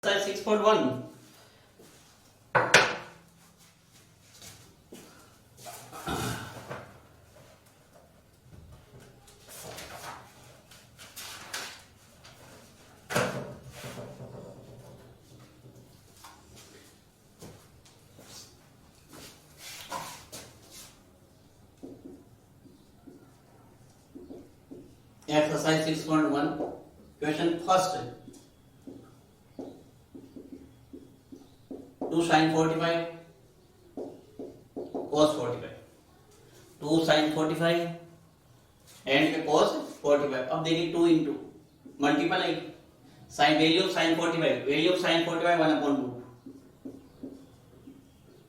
Exercise 6.1. Exercise 6.1. Question first. 2 sin 45 cos 45, 2 sin 45 and cos 45. अब देखिए 2 into multiple है sin value of sin 45, value of sin 45 1 upon root,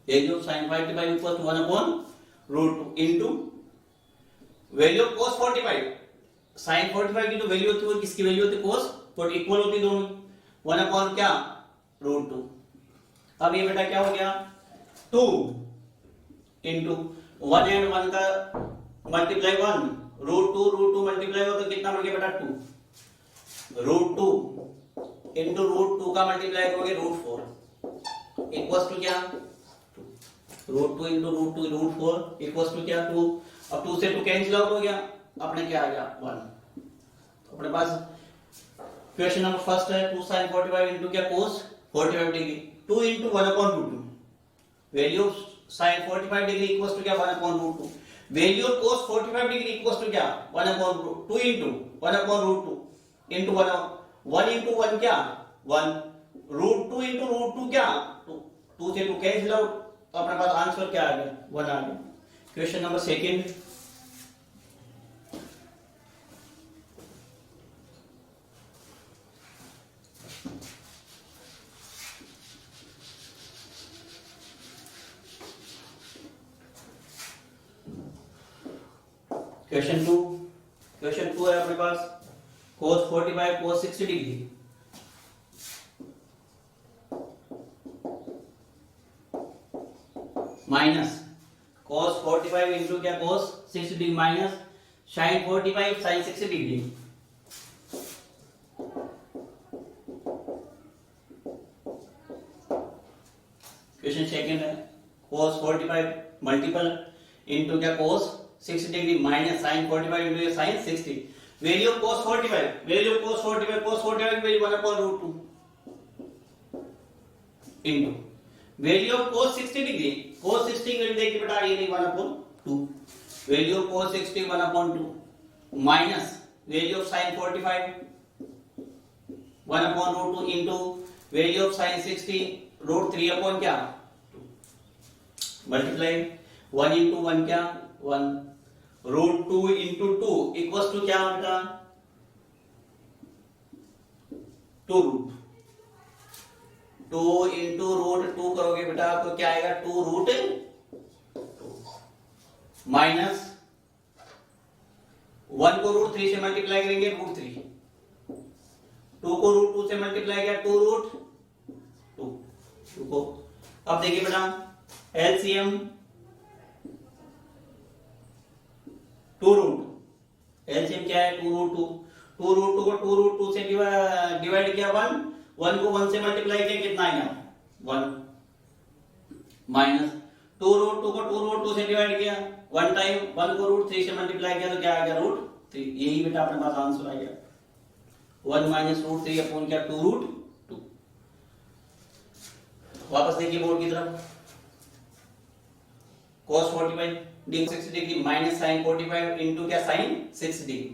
value of sin 45 equals to 1 upon root 2 into value of cos 45. sin 45 की जो value होती है वो किसकी value होती है cos, तो इक्वल होती है दोनों 1 upon क्या root 2. अब ये बेटा क्या हो गया 2 इंटू 1 एंड 1 का मल्टीप्लाई 1 रूट 2 मल्टीप्लाई हो तो कितना बढ़ गया बेटा 2 रूट 2 इंटू रूट 2 का मल्टीप्लाई करोगे रूट 4 इक्वल्स टू क्या 2 root 2 into root 2 root 4 equals to क्या 2. अब 2 से 2 कैंसिल आउट हो गया अपने क्या आ गया 1. तो अपने पास क्वेश्चन नंबर फर्स्ट है 2 sin 45 इंटू क्या cos 45 degree 2 into 1 upon root 2. Value of sin 45 degree equals to क्या 1 upon root 2. Value of cos 45 degree equals to क्या 1 upon root 2 into 1 upon root 2 into 1 into 1 क्या 1 root 2 into root 2 क्या 2 से 2 cancel out तो अपने पास answer क्या आ गया 1 आ गया. क्वेश्चन नंबर सेकंड क्वेश्चन 2 है अपने पास cos 45 cos 60 degree minus cos 45 into क्या cos 60 degree minus sin 45 sin 60 degree. Question second है cos 45 मल्टीपल इंटू क्या cos 60 degree minus sin 45 into sin 60. Value of cos 45 value of cos 45 की value 1 upon root 2 into value of cos 60 degree cos 60 की value देखिए बेटा ये 1 upon 2 value of cos 60 1 upon 2 minus value of sin 45 1 upon root 2 into value of sin 60 root 3 upon क्या 2 multiply 1 into 1 क्या 1 root 2 into 2 equals to क्या बेटा 2 root 2 into root 2 करोगे बेटा तो क्या आएगा 2 रूट 2 माइनस 1 को रूट 3 से मल्टीप्लाई करेंगे रूट 3 2 को रूट 2 से मल्टीप्लाई किया 2 रूट 2 को. अब देखिए बेटा एलसीएम 2 रूट एलसीएम क्या है 2 रूट 2 रूट 2 को 2 रूट 2 से डिवाइड किया 1 को 1 से मल्टीप्लाई किया कितना आएगा 1 माइनस 2 रूट 2 को 2 रूट 2 से डिवाइड किया 1 टाइम 1 को रूट 3 से मल्टीप्लाई किया तो क्या आ गया रूट 3. यही बेटा अपने पास आंसर आ गया 1 माइनस रूट 3 अपॉन क्या 2 रूट 2. वापस देखिए बोर्ड की तरफ cos 45 degree 60 degree minus sin 45 into क्या sin 60 degree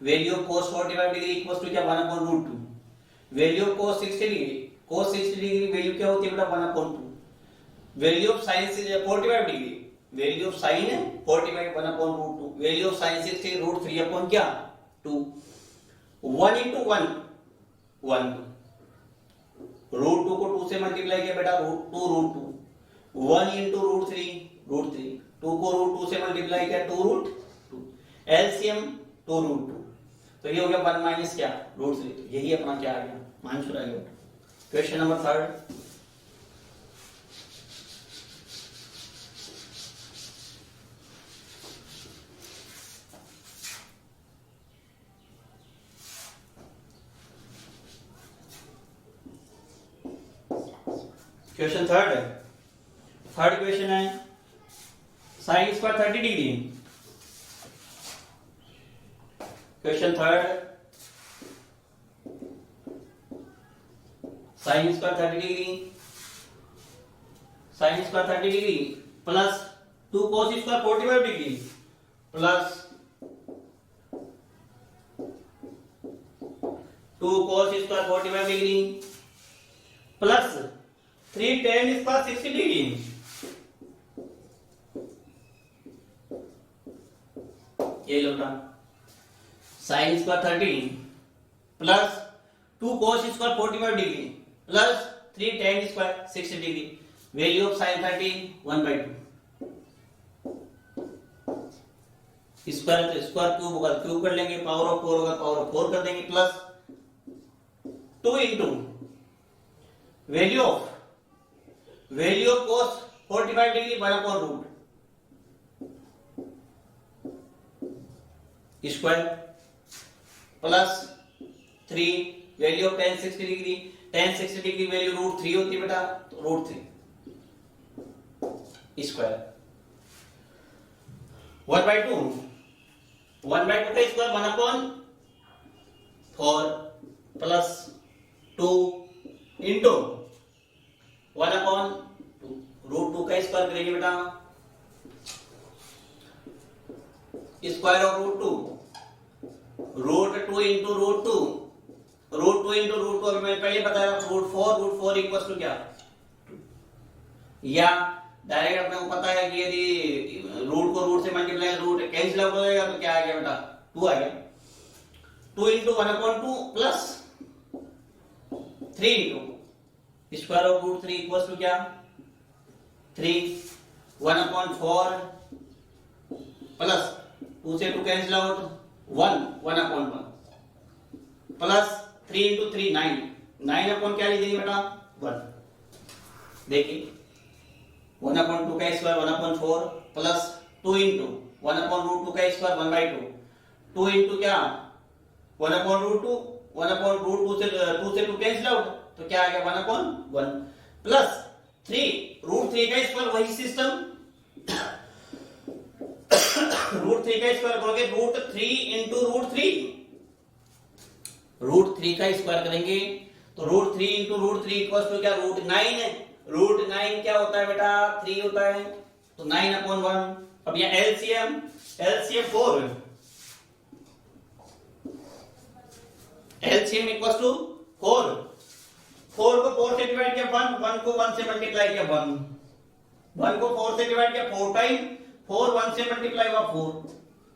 value of cos 45 degree equals to क्या 1 upon root 2 value of cos 60 degree value क्या होती है बेटा 1 upon 2 value of sin 45 degree value of sin 45 1 upon root 2 value of sin 60 root 3 upon क्या 2 1 into 1 1 root 2 को 2 से multiply किया बेटा रूट 2 1 into रूट 3 2 को रूट 2 से मल्टीप्लाई किया 2 रूट 2 एलसीएम 2 रूट 2 तो ये हो गया 1 माइनस क्या रूट 3. तो यही अपना क्या आ गया आंसर आ गया. Question number third question third है, थर्ड क्वेश्चन है sine square 30 degree. Question third, sine square 30 degree, sine square 30 degree plus 2 cos square 45 degree plus 2 cos square 45 degree plus 3 tan square 60 degree. ये लोटा sine square 30 plus 2 cos square 45 degree plus 3 tan square 60 degree. Value of sine 30 1/2। Square तो square cube होगा, cube कर लेंगे, power of 4 होगा, power of 4 कर देंगे, plus 2 into value of cos 45 degree 1/रूट square plus 3 value of tan 60 degree, tan 60 degree value √3 होती है बेटा, तो √3 स्क्वायर 1/2 का स्क्वायर 1/4 प्लस 2 इंटू 1/2 √2 का स्क्वायर करेंगे बेटा, स्क्वायर ऑफ √2 इंटू √2 इंटू √2 अभी मैं पहले बताया √4 इक्वल टू क्या, या डायरेक्ट अपने को पता है कि यदि रूट को रूट से मल्टीप्लाई रूट कैंसिल आउट हो जाएगा तो क्या आ गया बेटा 2 आ गया। 2 into 1/2 plus 3 into square of √3 equal to क्या 3 1/4 प्लस 2 से 2 cancel out 1/1 plus 3 into 3 9 upon क्या लिखेंगे बेटा 1। देखिए 1/2 का स्क्वायर 1/4 प्लस 2 इंटू 1/√2 का स्क्वायर 1/2 2 इंटू क्या 1/√2 1/√2 से 2 कैंसिल आउट तो क्या आ गया 1/1 प्लस 3 √3 का स्क्वायर वही सिस्टम √3 का स्क्वायर करोगे √3 इंटू √3 √3 का स्क्वायर करेंगे तो √3 इंटू √3 इक्वल टू क्या √9 है। √9 क्या होता है बेटा 3 होता है, तो 9/1। अब यहाँ एलसीएम 4 एलसीएम इक्वल टू 4 को 4 से डिवाइड किया 1 को 1 से मल्टीप्लाई किया 1 को 4 से डिवाइड किया 4 टाइम 4 1 से मल्टीप्लाई हुआ 4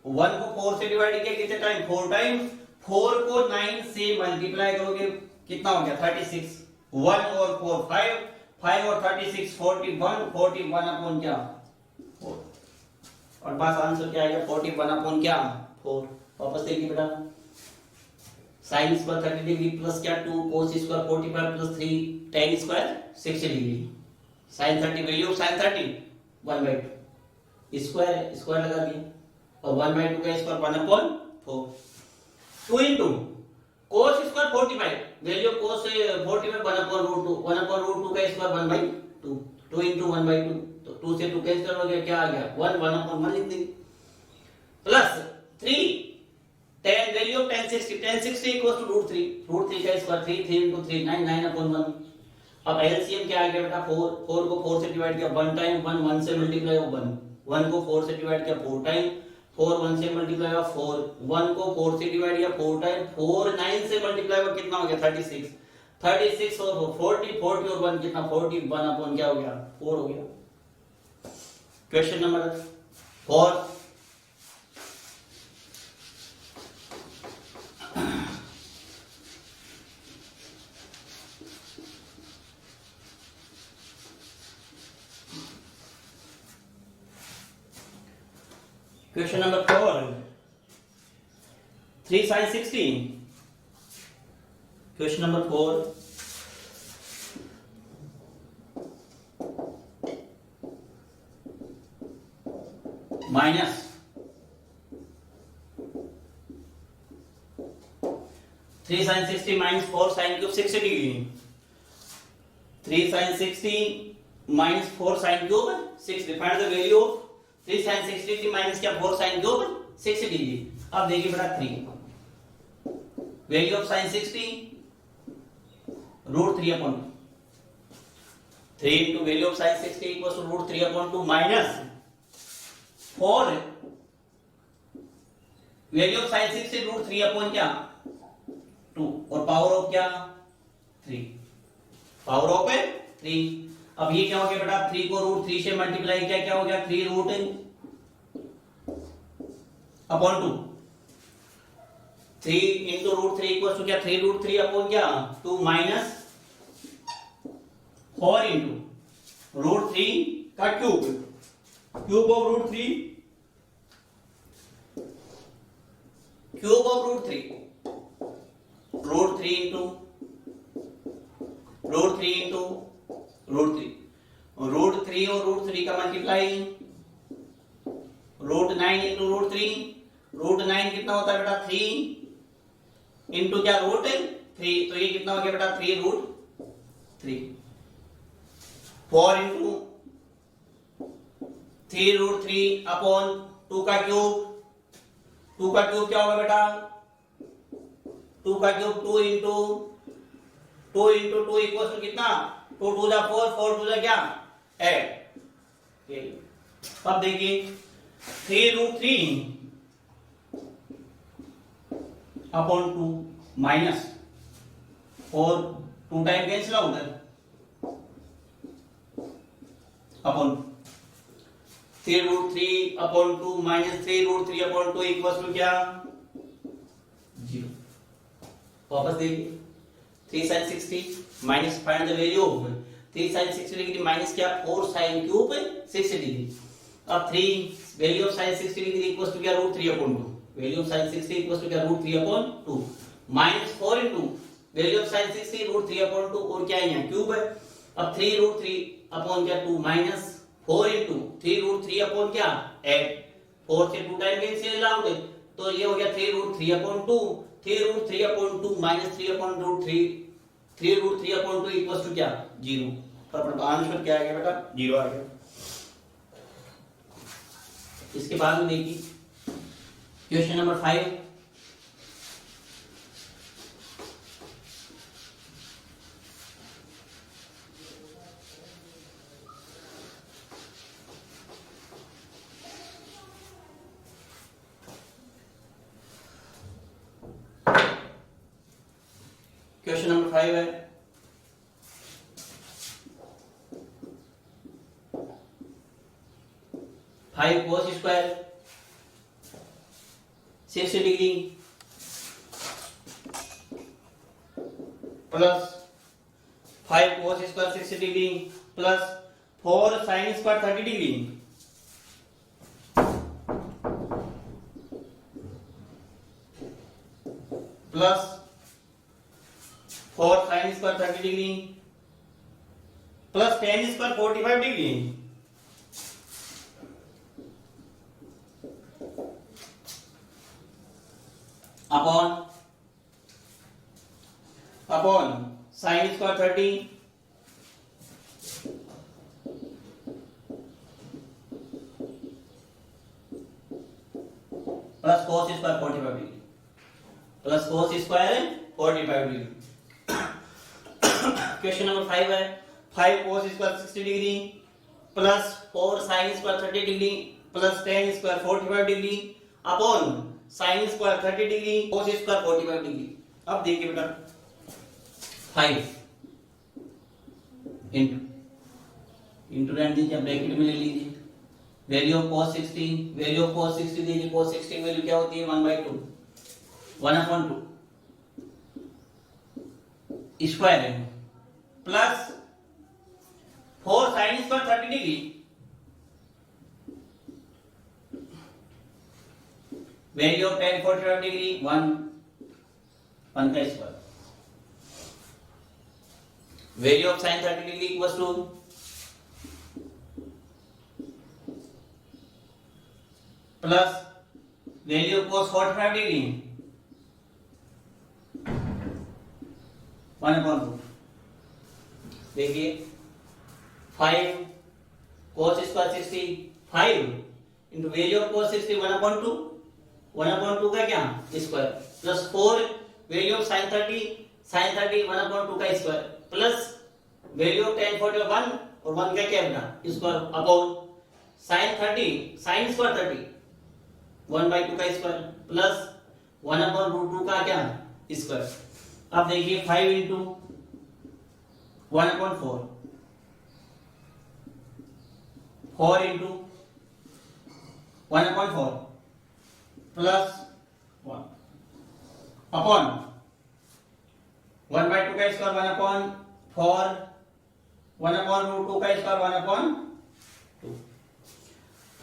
1 को 4 से डिवाइड किया कितने टाइम 4 टाइम 4 को 9 से मल्टीप्लाई करोगे कितना हो गया 36 1 और 4 5 और 36 41 अपॉन क्या 4 और पास आंसर क्या आएगा 41 अपॉन क्या 4। वापस देखिए बेटा साइन स्क्वायर 30 डिग्री प्लस क्या 2 cos square 45 plus 3 tan square 60 degree sine 30 value sine 30 1/2 square लगा दिया और 1/2 का square 1/4 2 into cos square 45 value cos 45 1/√2 1/√2 का स्क्वायर 1/2 2 इंटू 1/2 तो 2 से 2 कैंसिल हो गया क्या आ गया 1/1 लिख देंगे plus 3 tan value of tan 60 equals to √3 का स्क्वायर 3 इंटू 3 9/1। अब एलसीएम क्या आ गया बेटा 4 को 4 से डिवाइड किया 1 टाइम 1 से मल्टीप्लाई हुआ 1 को 4 से डिवाइड किया 4 टाइम 4 1 से मल्टीप्लाई हुआ 4 1 को 4 से डिवाइड किया 4 टाइम 4 9 से मल्टीप्लाई हुआ कितना हो गया 36 और 40 और 1 कितना 41 अपॉन क्या हो गया 4 हो गया। Question number 4 Question number 4 3 sin 60 Question number 4 minus 3 sin 60 minus 4 sin cube 60 degree 3 sin 60 minus 4 sin cube 60. Find the value of 3 sin 60 degree minus क्या 4 sin cube 60 डिग्री. अब देखिए बेटा 3 value of sin 60 root 3 upon 3 into value of sin 60 equals to root 3 upon 2 minus 4 value of sin 60 root 3 upon क्या 2 और power of क्या 3 power of 3. अब ये क्या हो गया बेटा 3 को रूट 3 से मल्टीप्लाई किया क्या हो गया 3 root upon 2 3 into root 3 equals to क्या 3 root 3 upon क्या 2 minus 4 into root 3 का cube of root 3 cube of root 3 into root 3 into root 3 और रूट 3 का मल्टीप्लाई रूट 9 into रूट 9 कितना होता है बेटा 3 into क्या रूट 3 तो ये कितना हो गया बेटा 3 रूट 3 4 into 3 रूट 3 अपॉन 2 का क्यूब क्या होगा बेटा 2 का क्यूब 2 into 2 इक्वल टू कितना 2 2 जा 4 4 2 जा क्या 8. अब देखिए 3 root 3 upon 2 minus 4 2 time cancel out upon 3 root 3 upon 2 minus 3 root 3 upon 2 equals to क्या 0. वापस देखिए 3 sin 60 minus find the value of 3 sin 60 degree minus क्या 4 sin क्यूब 60 डिग्री. अब 3 value of sin 60 degree equals to क्या root 3 upon 2 value of sin 60 equals to क्या root 3 upon 2 minus 4 into value of sin 60 root 3 upon 2 और क्या है यहाँ cube है. अब 3 रूट 3 अपॉन क्या 2 माइनस 4 into 3 रूट 3 अपॉन क्या 8 4 से 2 टाइम कैंसिल आउट तो ये हो गया 3 root 3 upon 2 3 root 3 upon 2 minus 3 upon root 3 root 3 upon 2 equals to क्या 0. तो आंसर क्या आ गया बेटा 0 आ गया. इसके बाद में देखिए क्वेश्चन नंबर 5. क्वेश्चन नंबर 5 है 5 cos square 60 degree plus 5 cos square 60 degree plus 4 sin square 30 degree plus 4 sin square 30 degree plus tan square 45 degree upon sin square 30 plus cos square 45 degree plus cos square 45 degree. Question number 5 है 5 cos square 60 degree plus 4 sin square 30 degree plus tan square 45 degree upon sin square 30 degree cos square 45 degree. अब देखिए बेटा 5 into रहने दीजिए bracket में ले लीजिए value of cos 60 दीजिए cos 60 वैल्यू क्या होती है 1/2 1/2 स्क्वायर है plus 4 sin square 30 degree value of tan 45 degree 1 का square value of sin 30 degree equals two plus value of cos 45 degree 1/2 देखिए 5 cos square 60 5 into value of cos 60 1/2 1/2 का क्या square plus 4 value of sin 30 1/2 का square plus value of tan 40 1 और 1 का क्या बना square upon sin 30 sin square 30 1/2 का square plus 1/√2 का क्या स्क्वायर। अब देखिए 5 इंटू 1/4 4 इंटू 1/4 प्लस 1 अपॉन 1/2 का स्क्वायर 1/4 1/√2 का स्क्वायर 1/2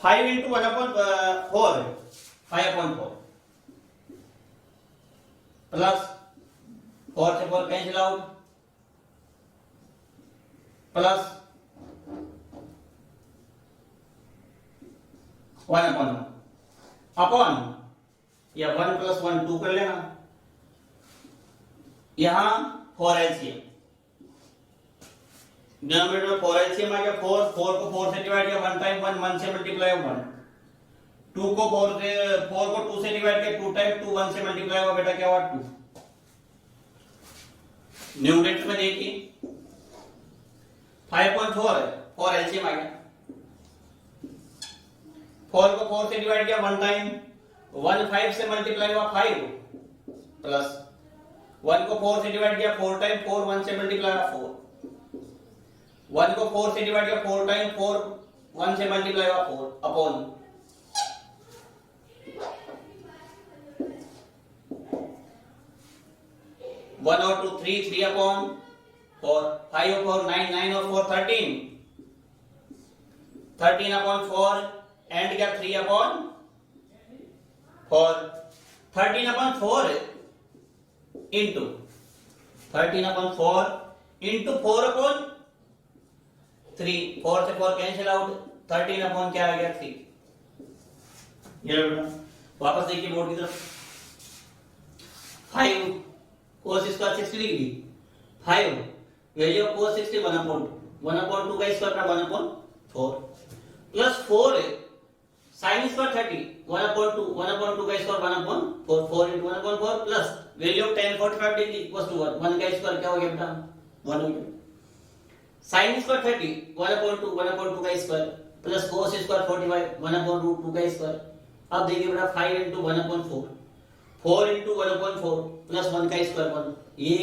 5 इंटू 1/4 5/4 प्लस 4 से 4 कैंसिल आउट प्लस 1/1 अपॉन या 1 प्लस 1 2 कर लेना यहां 4 एलसीएम डिनोमिनेटर में 4 एलसीएम आ गया 4 को 4 से डिवाइड किया 1 टाइम 1 से मल्टीप्लाई 1 2 को 4 को 2 से डिवाइड किया 2 टाइम 2 1 से मल्टीप्लाई हुआ बेटा क्या हुआ 2 न्यूमरेटर में देखिए 5.4 है 4 एलसीएम आ गया 4 को 4 से डिवाइड किया 1 टाइम 1 5 से मल्टीप्लाई हुआ 5 प्लस 1 को 4 से डिवाइड किया 4 टाइम 4 1 से मल्टीप्लाई हुआ 4 1 को 4 से डिवाइड किया 4 टाइम 4 1 से मल्टीप्लाई हुआ 4 अपॉन 1 और 2 3 अपॉन 4 5 और 4 9 9 और 4 13 अपॉन 4 एंड क्या 3 upon 4 13 upon 4 into 13 upon 4 into 4 upon 3 4 से 4 कैंसिल आउट 13 अपॉन क्या आ गया 3 ये बेटा वापस देखिए बोर्ड की तरफ 5 cos square 60 degree 5 value of cos 60 1/2 का स्क्वायर का 1/4 प्लस 4 sin स्क्वायर 30 1/2 का square 1/4 4 into 1/4 plus value of tan 45 degree equals to 1 का स्क्वायर क्या हो गया बेटा 1 हो गया sin स्क्वायर 30 1/2 का स्क्वायर प्लस cos स्क्वायर 45 1/√2 का स्क्वायर। अब देखिए बेटा 5 into 1/4 4 into 1/4 प्लस 1 का स्क्वायर 1 ये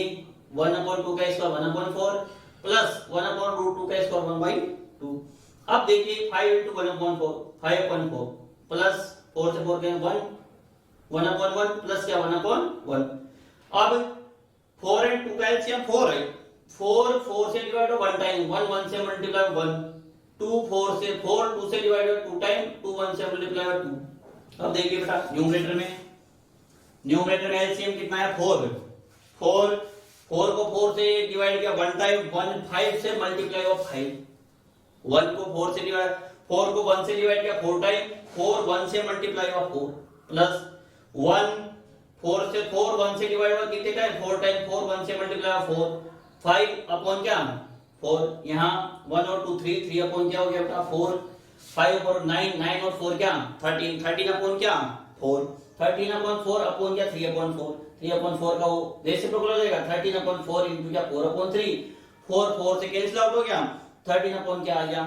1/2 का स्क्वायर 1/4 प्लस 1/√2 का स्क्वायर 1/2। अब देखिए 5 into 1/4 5/4 प्लस 4 से 4 गए 1/1 प्लस क्या 1/1। अब 4 and 2 का एलसीएम 4 है 4 से डिवाइड 1 टाइम 1 से मल्टीप्लाई 1 2 4 से डिवाइड 2 टाइम 2 1 से मल्टीप्लाई 2। अब देखिए बेटा न्यूमरेटर में एलसीएम कितना है 4 को 4 से डिवाइड किया 1 टाइम 1 5 से मल्टीप्लाई हुआ 5 1 को 4 से डिवाइड 4 को 1 से डिवाइड किया 4 टाइम 4 1 से मल्टीप्लाई हुआ 4 प्लस 1 4 से 4 1 से डिवाइड हुआ कितने टाइम 4 टाइम 4 1 से मल्टीप्लाई हुआ 4 5 अपॉन क्या 4 यहाँ 1 और 2 3 अपॉन क्या हो गया बेटा 4 5 और 9 और 4 क्या 13 अपॉन क्या 4 13 अपॉन 4 अपॉन क्या 3 अपॉन 4 का वो रेसिप्रोकल हो जाएगा 13 अपॉन 4 इंटू क्या 4 अपॉन 3 4 से कैंसिल आउट हो गया 13 अपॉन क्या आ गया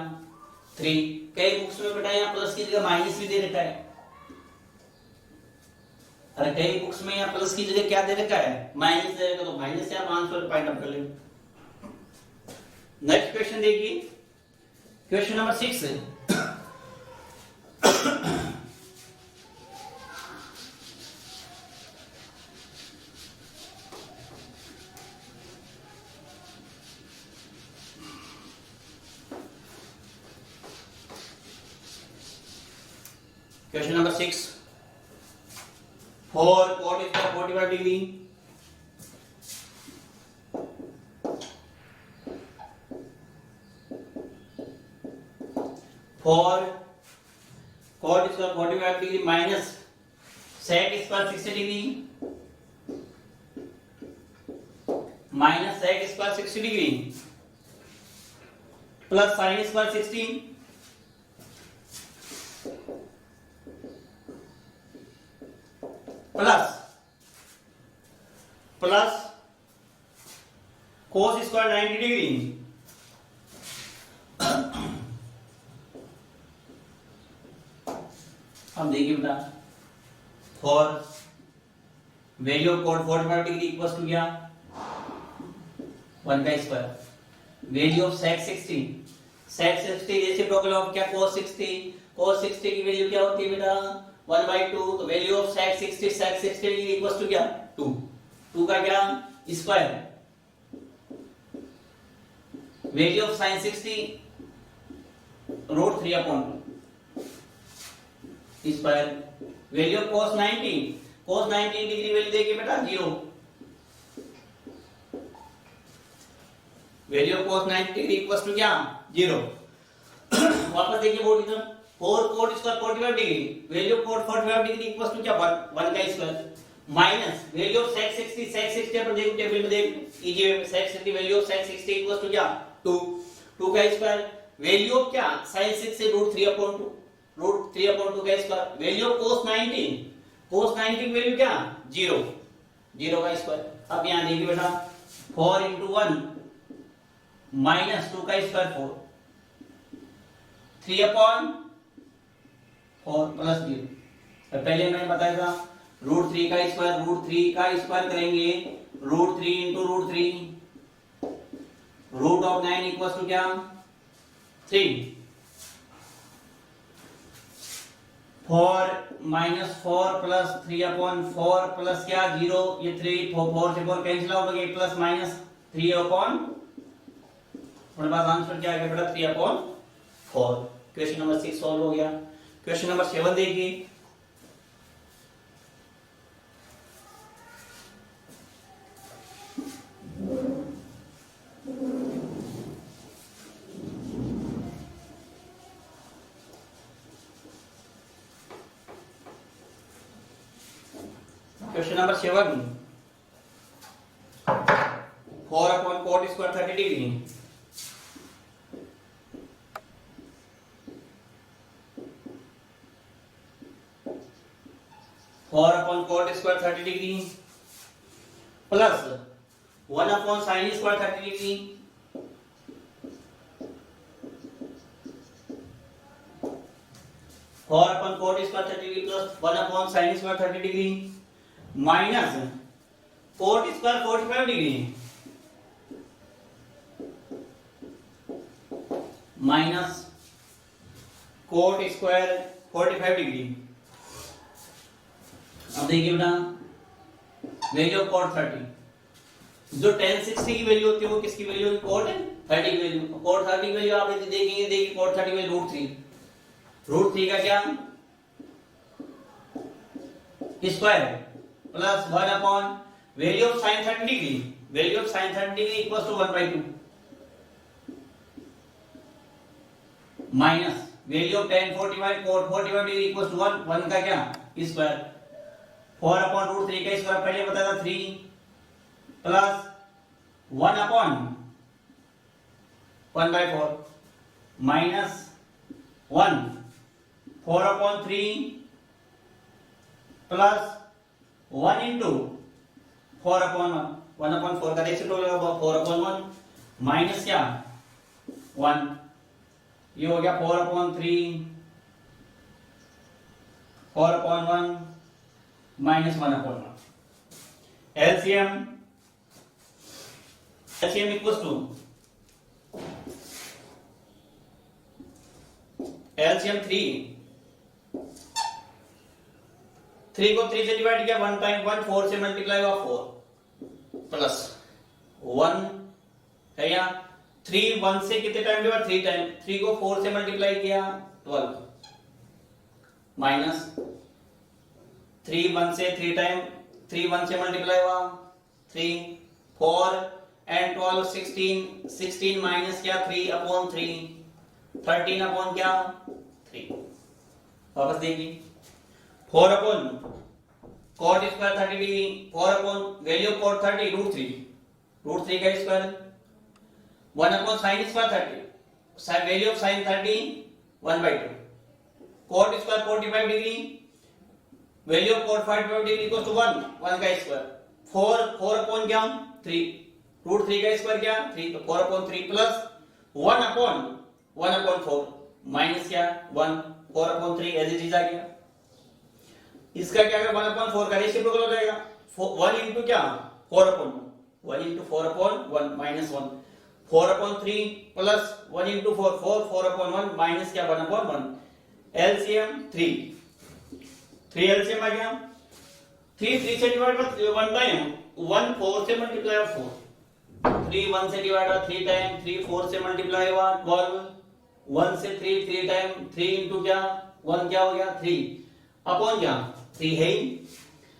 3। कई बुक्स में बेटा यहाँ प्लस की जगह माइनस भी दे रखा है अरे कई बुक्स में यहाँ प्लस की जगह क्या दे रखा है माइनस दे रखा तो माइनस से आप आंसर फाइंड आउट कर लेंगे। नेक्स्ट क्वेश्चन देखिए question number 6 question number 6 4 cot is 45 degree for cot is 45 degree minus sec is 60 degree minus sec is 60 degree plus sine square 16 plus cos square 90 degree. अब देखिए बेटा, for value of cot 45 degree equals to क्या 1 का square, value of sec 60 reciprocal of क्या cos 60 की value क्या होती है बेटा 1/2, तो value of sec 60 equals to क्या 2 का क्या square, value of sin 60 √3/2 square, value of cos 90 degree value देखिए बेटा 0, value of cos 90 degree equals to क्या 0। वापस देखिए बोर्ड की तरफ, 4 cot square 45 degree, value of cot 45 degree equals to क्या 1 का square, minus value of sec 60 पर देखो टेबल में देख इजी वे में sec 60 value of sec 60 equals to क्या 2 का स्क्वायर, वैल्यू ऑफ क्या sin 60 √3/2 का स्क्वायर, वैल्यू ऑफ cos 90 की वैल्यू क्या 0 का स्क्वायर। अब यहां देखिए बेटा 4 × 1 माइनस 2 का स्क्वायर 4 3/4 प्लस 0। पहले मैंने बताया था √3 का स्क्वायर करेंगे √3 × √3 रूट ऑफ 9 इक्वल्स टू क्या 3, 4 -4 प्लस 3/4 प्लस क्या 0, ये 3 4 से 4 कैंसिल आउट हो गए, प्लस माइनस 3/4, हमारे पास आंसर क्या आ गया बेटा 3/4। क्वेश्चन नंबर 6 सॉल्व हो गया। क्वेश्चन नंबर 7 देखिए, question number 7 4/cot square 30 degree, 4/cot square 30 degree plus 1/sin square 30 degree, 4/cot square 30 degree plus 1/sin square 30 degree minus cot square 45 degree minus cot square 45 degree. अब देखिए बेटा value of cot 30, जो tan 60 की value होती है वो किसकी value होती है cot 30 की वैल्यू, cot 30 की वैल्यू आप देखेंगे, देखिए cot 30 की वैल्यू √3 का क्या square plus 1 value of sin 30 degree equals to 1/2 minus value of tan 45 cot 45 degree equals to 1 का क्या स्क्वायर, 4/√3 का स्क्वायर पहले बताया था 3 प्लस 1/1/4 माइनस 1 4/3 प्लस 1 × 4/1 1/4 का रेशियो होगा 4/1 माइनस क्या 1, ये हो गया 4/3 4/1 minus 1/1। LCM equals to LCM 3 को 3 से डिवाइड किया 1 टाइम 1 4 से मल्टीप्लाई हुआ 4 प्लस 1 है या 3 1 से कितने टाइम डिवाइड 3 टाइम, 3 को 4 से मल्टीप्लाई किया 12 माइनस 3 1 से 3 टाइम 3 1 से मल्टीप्लाई हुआ 3 4 एंड 12 16 माइनस क्या 3/3 13 क्या 3। वापस देखिए 4/cot square 30 degree 4 value of cot 30 √3 का square 1/sin square value of sine 30 1/2 cot square 45 degree value of cot 45 degree equal to 1 1 का स्क्वायर 4 अपॉन क्या 3 रूट 3 का स्क्वायर क्या 3 तो 4 अपॉन 3 प्लस 1 अपॉन 4 माइनस क्या 1 4 अपॉन 3 एज इट इज आ गया इसका क्या है 1 अपॉन 4 का रेसिप्रोकल हो जाएगा 1 इनटू क्या 4 upon 1 into 4 upon 1 minus 1 4 upon 3 plus 1 into 4 4 upon 1 minus क्या 1 अपॉन 1 एलसीएम 3 एलसीएम आ गया 3 से डिवाइड बाय 1 टाइम 1 4 से मल्टीप्लाई बाय 4 3 1 से डिवाइड बाय 3 टाइम 3 4 से मल्टीप्लाई बाय 12 1 से 3 टाइम 3 इनटू क्या 1 क्या हो गया 3 अपॉन क्या 3 है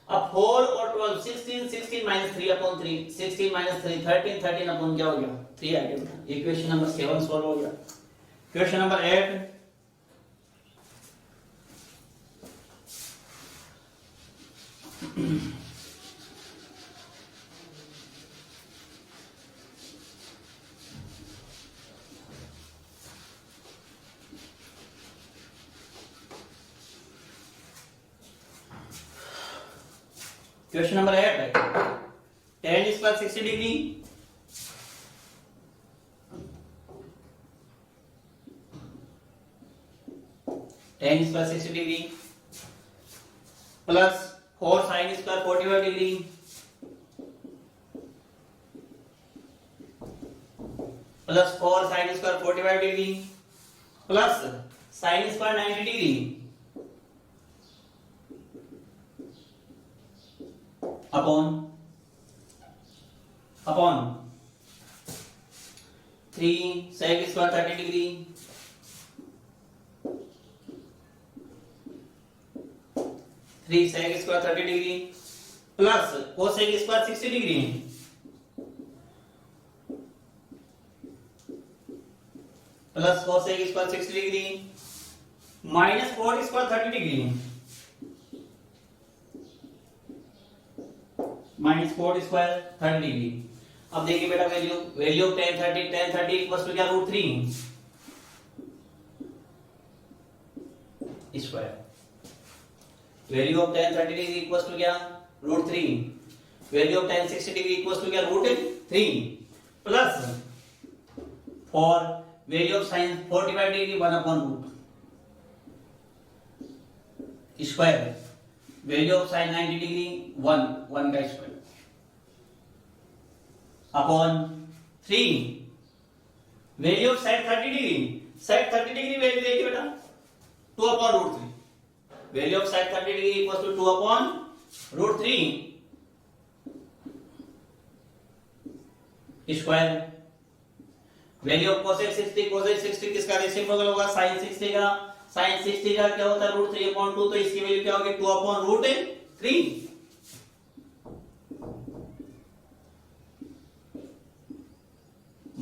अब 4 और 12 16 माइनस 3 अपॉन 3 16 माइनस 3 13 अपॉन क्या हो गया 3 आ गया बेटा इक्वेशन नंबर 7 सॉल्व हो गया क्वेश्चन नंबर 8 क्वेश्चन नंबर 8 है tan is plus 60 degree tan is plus 60 degree plus 4 sin square 45 degree plus 4 sin square 45 degree plus sin square 90 degree upon 3 sec square 30 degree sec square 30 degree plus cosec square 60 degree plus cosec square 60 degree minus cot square 30 degree minus cot square 30 degree अब देखिए बेटा value of tan 30 equals to क्या √3 square value of tan 30 degree equals to क्या √3 value of tan 60 degree equals to क्या √3 plus for value of sin 45 degree 1 upon √ square value of sin 90 degree 1 का square upon 3 value of sec 30 degree value देखिए बेटा 2 upon √3 value of sec 30 degree equals to 2 upon √3 square value of cosec 60 किसका reciprocal होगा sin 60 का sin 60 का क्या होता है √3 अपॉन 2 तो इसकी वैल्यू क्या होगी 2 upon √3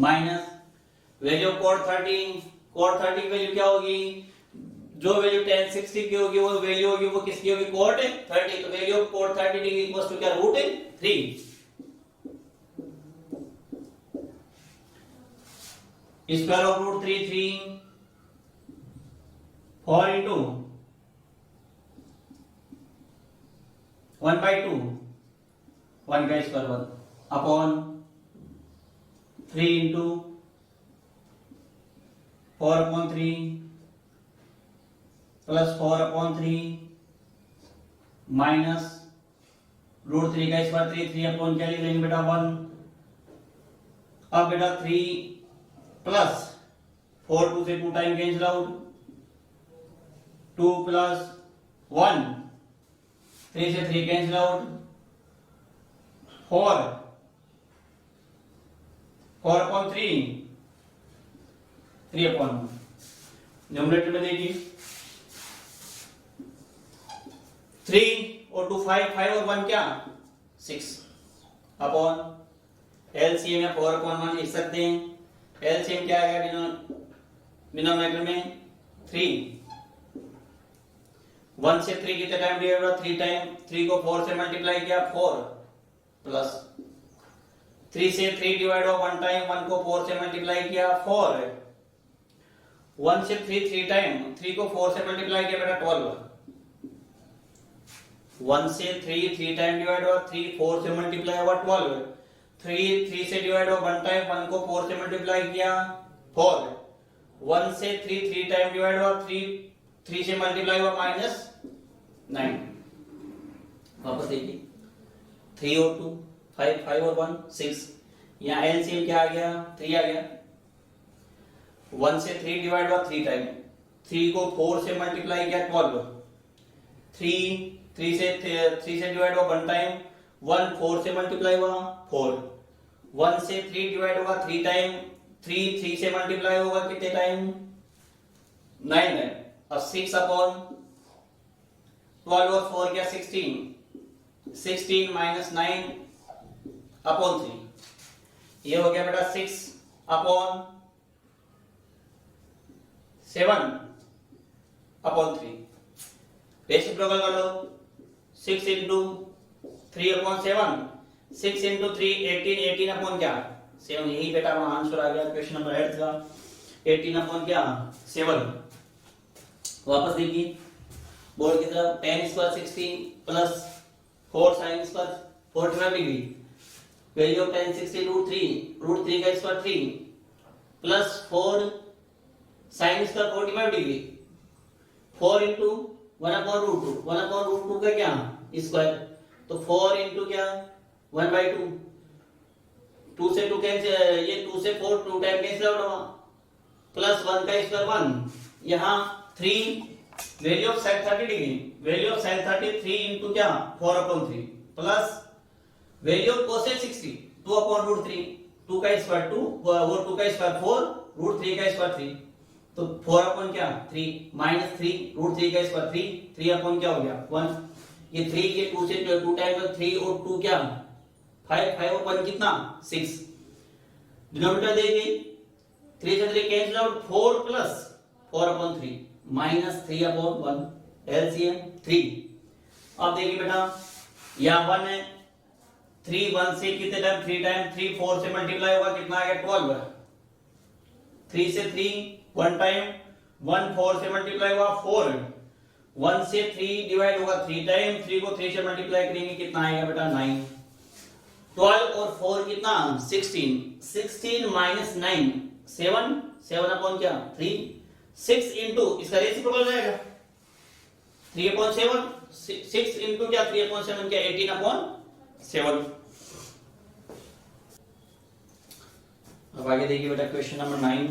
minus value of cot 30 की वैल्यू क्या होगी जो वैल्यू tan 60 की होगी वो वैल्यू होगी वो किसकी होगी cot 30 तो value of cot 30 degree equals to क्या √3 स्क्वायर ऑफ √3 3 4 into 1/2 1 का square 1 upon 3 into 4 upon 3 plus 4 upon 3 minus √3 का स्क्वायर 3 अपॉन क्या लिख लेंगे बेटा 1 अब बेटा 3 प्लस 4 2 से 2 टाइम कैंसिल आउट 2 प्लस 1 3 से 3 cancel out 4 upon 3 upon 1 numerator में देखिए 3 और 2 5 और 1 क्या 6 अपॉन एलसीएम या 4 अपॉन 1 लिख सकते हैं एलसीएम क्या आएगा डिनोमिनेटर में 3 1 से 3 कितने टाइम डिवाइड हुआ 3 टाइम 3 को 4 से मल्टीप्लाई किया 4 प्लस 3 से 3 डिवाइड हुआ 1 टाइम 1 को 4 से मल्टीप्लाई किया 4 1 से 3 3 टाइम, 3 को 4 से मल्टीप्लाई किया बेटा 12। 1 से 3 3 टाइम डिवाइड हुआ, 3 4 से मल्टीप्लाई हुआ 12। 3 3 से डिवाइड हुआ 1 टाइम, 1 को 4 से मल्टीप्लाई किया 4। 1 से 3 3 टाइम डिवाइड हुआ, 3 3 से मल्टीप्लाई हुआ -9। वापस देखिए 3 और 2 5, 5 और 1 6। यहाँ एलसीएम क्या आ गया? 3 आ गया। 1 से 3 डिवाइड हुआ 3 टाइम, 3 को 4 से मल्टीप्लाई किया 12। 3 से डिवाइड हुआ 1 टाइम, 1 4 से मल्टीप्लाई हुआ 4। 1 से 3 डिवाइड हुआ 3 टाइम, 3 3 से मल्टीप्लाई होगा कितने टाइम? 9 है। अब 6 अपॉन 12 और 4 क्या 16, 16 माइनस 9 अपॉन 3, ये हो गया बेटा 6 अपॉन 7 अपॉन 3। रेसिप्रोकल कर लो, 6 इंटू 3 अपॉन 7, 6 इंटू 3 18, 18 अपॉन क्या 7। यही बेटा वहां आंसर आ गया क्वेश्चन नंबर 8 का, 18 अपॉन क्या 7। वापस देखिए बोर्ड की तरफ, tan square 60 plus 4 sin square 45 degree, value of tan 60 √3 का square 3 plus 4 sin square 45 degree, 4 into 1 upon √2, 1 upon √2 का क्या स्क्वायर, तो 4 इंटू क्या 1/2, 2 से 2 कैंसिल, ये 2 से 4 2 टाइम कैंसिल आउट हुआ, प्लस 1 का स्क्वायर 1। यहाँ 3 value of sin 30 degree, value of sin 30 3 into क्या 4 upon 3 plus value of cosec 60 2 upon √3, 2 का स्क्वायर 2 वो 2 का स्क्वायर 4 √3 का स्क्वायर 3, तो 4 अपॉन क्या 3 माइनस 3 √3 का स्क्वायर 3 अपॉन क्या हो गया 1। ये 3 ये 2 से 2 टाइम में 3 और 2 क्या 5, 5 और 1 कितना 6। डिनोमिनेटर देखिए 3 से 3 cancel out, 4 plus 4 upon 3 minus 3 upon 1, LCM 3। अब देखिए बेटा यहाँ 1 है, 3 1 से कितने टाइम 3 टाइम, 3 4 से मल्टीप्लाई होगा कितना आ गया 12। 3 से 3 1 टाइम, 1 4 से मल्टीप्लाई हुआ 4। 1 से 3 डिवाइड होगा 3 टाइम, 3 को 3 से मल्टीप्लाई करेंगे कितना आएगा बेटा 9। 12 और 4 कितना 16, 16 माइनस 9 7, 7 अपॉन क्या 3, 6 इंटू इसका रेसिप्रोकल जाएगा 3 अपॉन 7, 6 इंटू क्या 3 अपॉन 7 क्या 18 अपॉन 7। अब आगे देखिए बेटा क्वेश्चन नंबर 9।